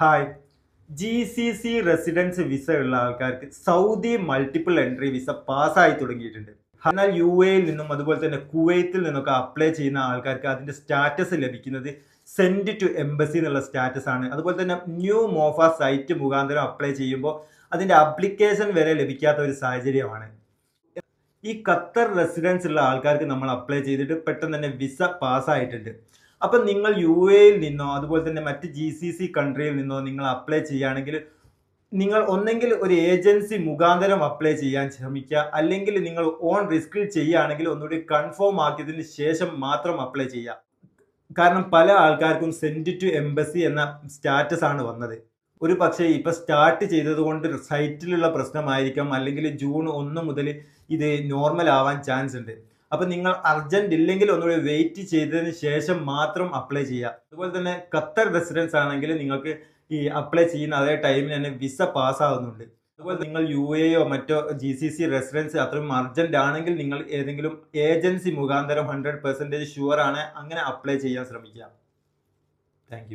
Hi. GCC residence visa ഉള്ള ആൾക്കാർക്ക് Saudi multiple entry visa പാസ്സായി തുടങ്ങിയിട്ടുണ്ട്. എന്നാൽ UAE നിന്നും അതുപോലെ തന്നെ കുവൈത്തിൽ നിന്നൊക്കെ അപ്ലൈ ചെയ്യുന്ന ആൾക്കാർക്ക് അതിന്റെ സ്റ്റാറ്റസ് ലഭിക്കുന്നത് സെൻഡ് ടു എംബസി എന്നുള്ള സ്റ്റാറ്റസ് ആണ്. അതുപോലെ തന്നെ ന്യൂ മോഫ സൈറ്റ് മുഖാന്തരം അപ്ലൈ ചെയ്യുമ്പോൾ അതിന്റെ അപ്ലിക്കേഷൻ വരെ ലഭിക്കാത്ത ഒരു സാഹചര്യമാണ്. ഈ ഖത്തർ റെസിഡൻസ് ഉള്ള ആൾക്കാർക്ക് നമ്മൾ അപ്ലൈ ചെയ്തിട്ട് പെട്ടെന്ന് തന്നെ വിസ പാസ്സായിട്ടുണ്ട്. അപ്പം നിങ്ങൾ UAE നിന്നോ അതുപോലെ തന്നെ മറ്റ് GCC കൺട്രിയിൽ നിന്നോ നിങ്ങൾ അപ്ലൈ ചെയ്യുകയാണെങ്കിൽ നിങ്ങൾ ഒന്നെങ്കിൽ ഒരു ഏജൻസി മുഖാന്തരം അപ്ലൈ ചെയ്യാൻ ശ്രമിക്കുക, അല്ലെങ്കിൽ നിങ്ങൾ ഓൺ റിസ്കിൽ ചെയ്യുകയാണെങ്കിൽ ഒന്നുകൂടി കൺഫേം ആക്കിയതിന് ശേഷം മാത്രം അപ്ലൈ ചെയ്യുക. കാരണം പല ആൾക്കാർക്കും സെൻഡ് ടു എംബസി എന്ന സ്റ്റാറ്റസ് ആണ് വന്നത്. ഒരു പക്ഷേ ഇപ്പം സ്റ്റാർട്ട് ചെയ്തത് കൊണ്ട് സൈറ്റിലുള്ള പ്രശ്നമായിരിക്കാം, അല്ലെങ്കിൽ ജൂൺ 1 മുതൽ ഇത് നോർമൽ ആവാൻ ചാൻസ് ഉണ്ട്. അപ്പം നിങ്ങൾ അർജന്റ് ഇല്ലെങ്കിൽ ഒന്നുകൂടി വെയിറ്റ് ചെയ്തതിന് ശേഷം മാത്രം അപ്ലൈ ചെയ്യുക. അതുപോലെ തന്നെ ഖത്തർ റെസിഡൻസ് ആണെങ്കിൽ നിങ്ങൾക്ക് ഈ അപ്ലൈ ചെയ്യുന്ന അതേ ടൈമിന് തന്നെ വിസ പാസ്സാവുന്നുണ്ട്. അതുപോലെ നിങ്ങൾ UAEയോ മറ്റോ GCC റെസിഡൻസ് അത്രയും അർജന്റ് ആണെങ്കിൽ നിങ്ങൾ ഏതെങ്കിലും ഏജൻസി മുഖാന്തരം 100% ഷുവർ ആണ് അങ്ങനെ അപ്ലൈ ചെയ്യാൻ ശ്രമിക്കുക. താങ്ക്